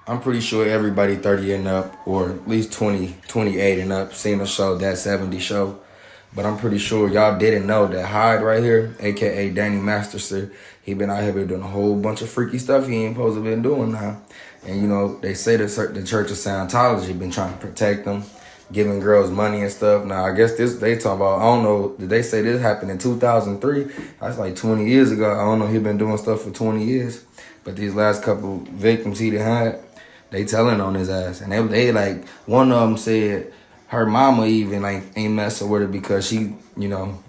I'm pretty sure everybody 30 and up, or at least 20, 28 and up, seen the show, That 70 Show. But I'm pretty sure y'all didn't know that Hyde right here, a.k.a. Danny Masterson, he been out here doing a whole bunch of freaky stuff he ain't supposed to been doing now. And, you know, they say the Church of Scientology been trying to protect them, giving girls money and stuff. Now, I guess this, they talk about, I don't know, did they say this happened in 2003? That's like 20 years ago. I don't know, he been doing stuff for 20 years. But these last couple victims he done had, they telling on his ass. And they like, one of them said her mama even like ain't messing with her because she, you know,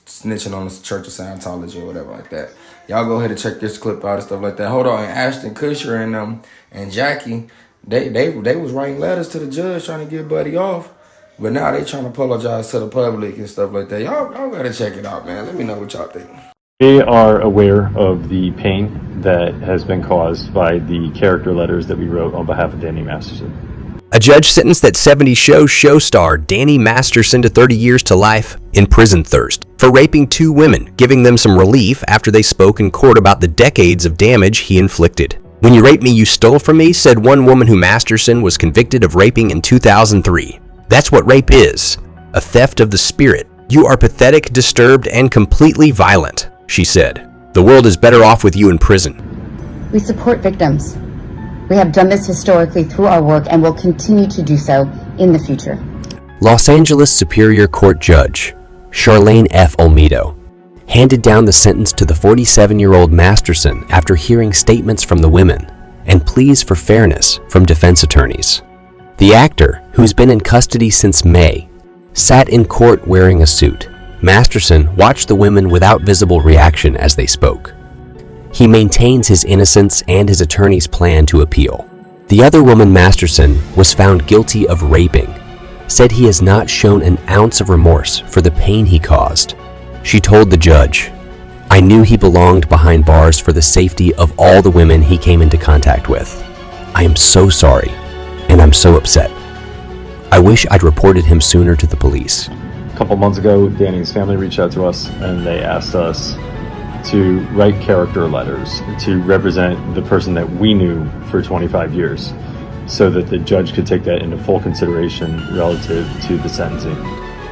snitching on the Church of Scientology or whatever like that. Y'all go ahead and check this clip out and stuff like that. Hold on, and Ashton, Kutcher, and Jackie, they was writing letters to the judge trying to get Buddy off. But now they trying to apologize to the public and stuff like that. Y'all gotta check it out, man. Let me know what y'all think. They are aware of the pain that has been caused by the character letters that we wrote on behalf of Danny Masterson. A judge sentenced that 70 show star Danny Masterson to 30 years to life in prison thirst for raping 2 women, giving them some relief after they spoke in court about the decades of damage he inflicted. "When you raped me, you stole from me," said one woman who Masterson was convicted of raping in 2003. "That's what rape is, a theft of the spirit. You are pathetic, disturbed, and completely violent," she said. "The world is better off with you in prison." We support victims. We have done this historically through our work and will continue to do so in the future. Los Angeles Superior Court Judge Charlene F. Olmedo handed down the sentence to the 47-year-old Masterson after hearing statements from the women and pleas for fairness from defense attorneys. The actor, who's been in custody since May, sat in court wearing a suit. Masterson watched the women without visible reaction as they spoke. He maintains his innocence and his attorney's plan to appeal. The other woman, Masterson, was found guilty of raping, said he has not shown an ounce of remorse for the pain he caused. She told the judge, "I knew he belonged behind bars for the safety of all the women he came into contact with. I am so sorry, and I'm so upset. I wish I'd reported him sooner to the police." A couple months ago, Danny's family reached out to us and they asked us to write character letters to represent the person that we knew for 25 years so that the judge could take that into full consideration relative to the sentencing.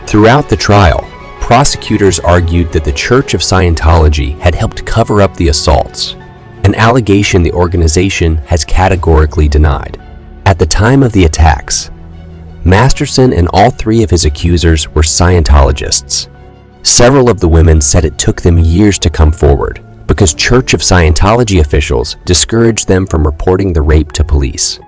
Throughout the trial, prosecutors argued that the Church of Scientology had helped cover up the assaults, an allegation the organization has categorically denied. At the time of the attacks, Masterson and all 3 of his accusers were Scientologists. Several of the women said it took them years to come forward because Church of Scientology officials discouraged them from reporting the rape to police.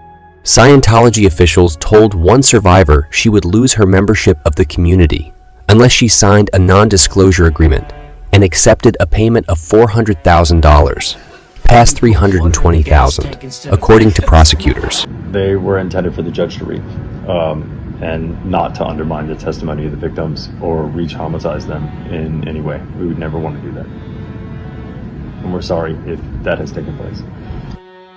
Scientology officials told one survivor she would lose her membership of the community unless she signed a non-disclosure agreement and accepted a payment of $400,000, past $320,000, according to prosecutors. They were intended for the judge to read and not to undermine the testimony of the victims or re-traumatize them in any way. We would never want to do that. And we're sorry if that has taken place.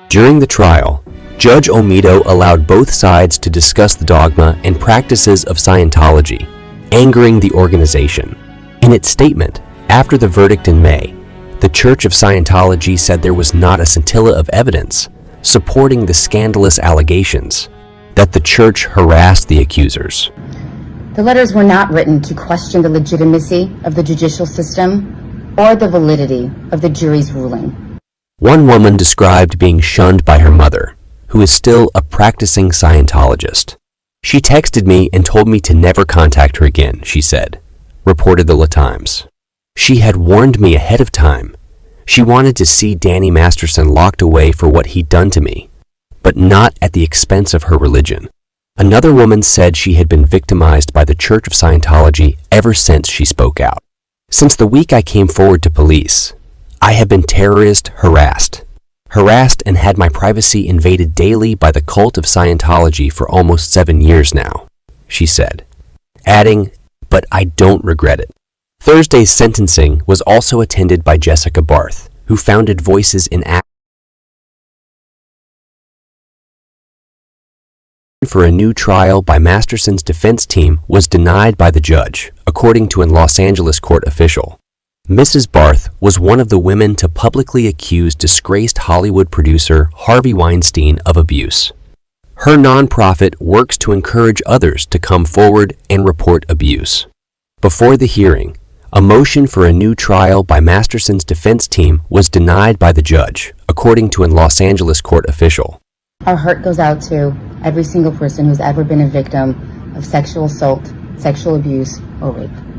During the trial, Judge Olmedo allowed both sides to discuss the dogma and practices of Scientology, angering the organization. In its statement, after the verdict in May, the Church of Scientology said there was not a scintilla of evidence supporting the scandalous allegations that the church harassed the accusers. The letters were not written to question the legitimacy of the judicial system or the validity of the jury's ruling. One woman described being shunned by her mother, who is still a practicing Scientologist. "She texted me and told me to never contact her again," she said, reported the La Times. "She had warned me ahead of time. She wanted to see Danny Masterson locked away for what he'd done to me, but not at the expense of her religion." Another woman said she had been victimized by the Church of Scientology ever since she spoke out. "Since the week I came forward to police, I have been harassed and had my privacy invaded daily by the cult of Scientology for almost 7 years now," she said, adding, "But I don't regret it." Thursday's sentencing was also attended by Jessica Barth, who founded Voices in Action for a new trial by Masterson's defense team was denied by the judge, according to a Los Angeles court official. Mrs. Barth was one of the women to publicly accuse disgraced Hollywood producer Harvey Weinstein of abuse. Her nonprofit works to encourage others to come forward and report abuse. Before the hearing, a motion for a new trial by Masterson's defense team was denied by the judge, according to a Los Angeles court official. Our heart goes out to every single person who's ever been a victim of sexual assault, sexual abuse, or rape.